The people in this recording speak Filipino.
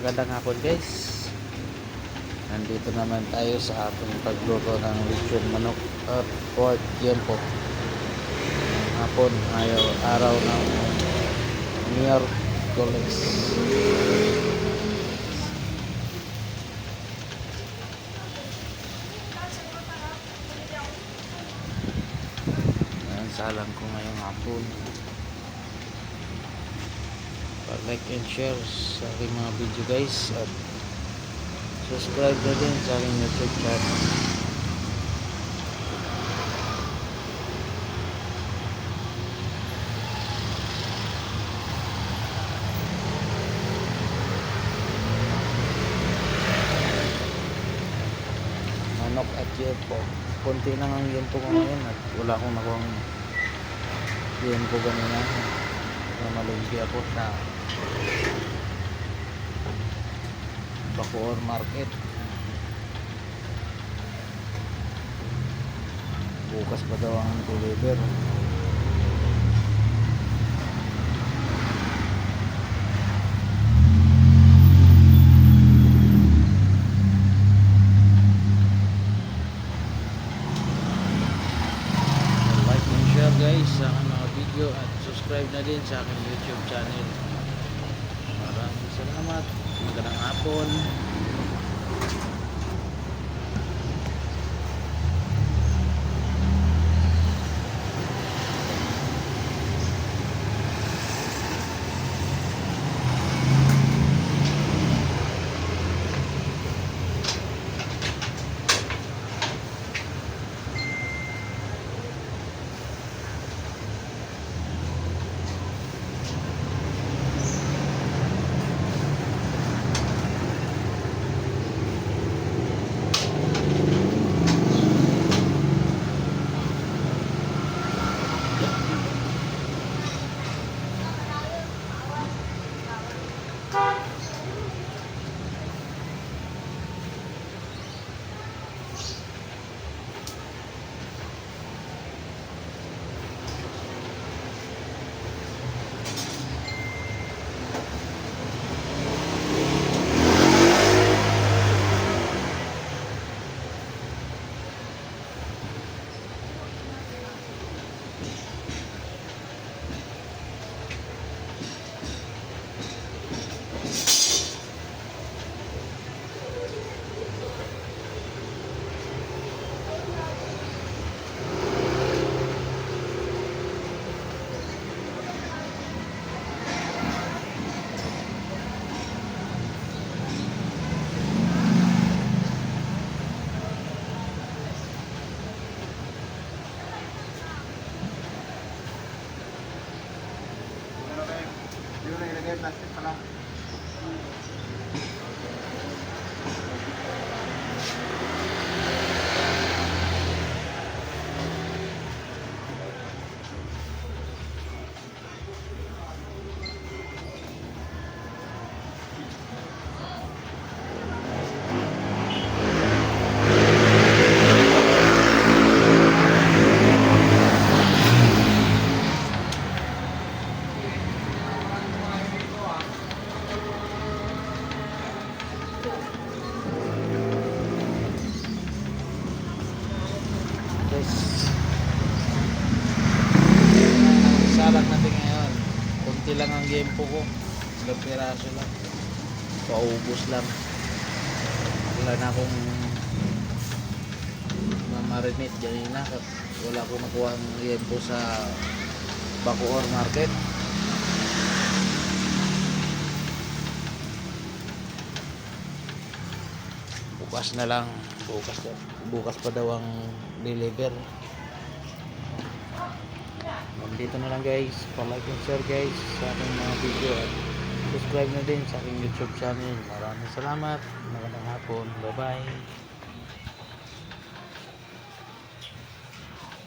Magandang hapon guys. Nandito naman tayo sa ating pagluto ng lechon manok at pork yempo. Hapon, araw ng Miyerkules. Ayan, salang ko ngayong hapon. Like and share sa aking mga video guys, at subscribe na din sa aking YouTube channel. Manok at yempo, konti lang ang yempo ko ngayon at wala akong nakuhang yempo ganina na malungki ako sa Bacoor Market. Bukas pa daw ang deliver. Like and share guys sa aking mga video at subscribe na din sa aking YouTube channel. Maraming salamat. Magandang hapon. Plastic pa lang. Salak natin ngayon. Kunti lang ang yempo ko. Ilang piraso lang. Paubos lang. Wala na akong mamarinate ganina. Wala akong nakuha ang yempo sa Bacoor Market. Bukas na lang. Bukas pa daw ang deliver. Dito na lang guys, pa-like and share guys sa aking mga video at subscribe na din sa aking YouTube channel. Maraming salamat. Magandang hapon. Bye bye.